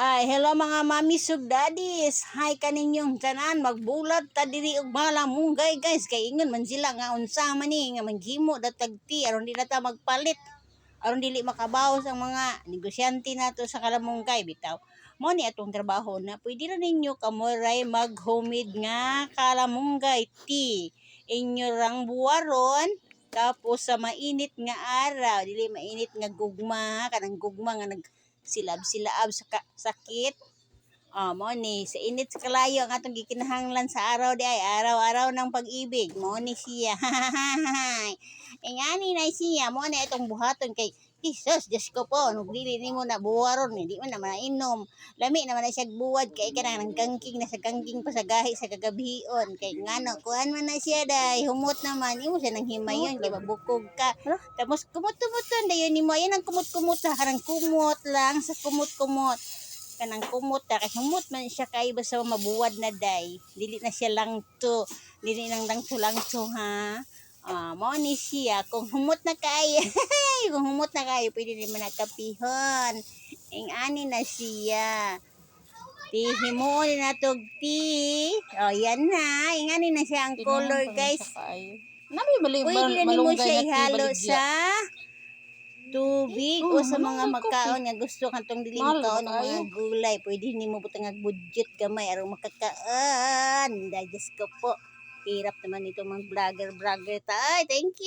Ay, hello mga mamis ug daddies. Hi kaninyong tanan, magbulat ta diri og malamunggay guys. Kay ingon man sila nga unsa man ni nga manghimo datag ti aron di na ta magpalit. Aron dili makabawas ang mga negosyante nato sa kalamunggay bitaw. Mo ni atong trabaho na pwede ra ninyo kamoray mag-homemade nga kalamunggay tea. Inyo rang buwaron tapos sa mainit nga araw, dili mainit nga gugma, kanang gugma nga nag silab-silab sa sakit. Mo ni sa init sa kalayo ang atong gikinahanglan sa araw di ay araw-araw ng pag-ibig. Mo ni siya. Ingani na siya mo ni itong buhaton kay Jesus, Diyos ko po, nung dili mo na buwaron, hindi mo na mainom. Lami naman na siya buwad, kay ka ng gangking, nasa gangking pa sa gahi sa kagabion. Kay ngano, kuhan man na siya day, humot naman, imo siya nang himayon, kay mabukog ka. Tapos kumot-kumuton, dayon ni mo, yan ang kumot-kumot, karang kumot lang, sa kumot-kumot. Kanang kumot kay humot man siya kay basta mabuwad na day. Dili na siya langto, dili nang langto ha. Mo ni siya kung humot na kay kung humot na kayo pwede naman nakapihon. Ing ani na siya. Himo ni natog ti. Yan na. Ing ani na siya ang color guys. Pwede na mo siya ihalo sa tubig o sa mga makaon nga gusto kantong dili makaon ng mga gulay. Pwede nimo butang budget gamay aron makakaan. Diyos ko po. Hirap naman itong mga vlogger ta. Ay, thank you.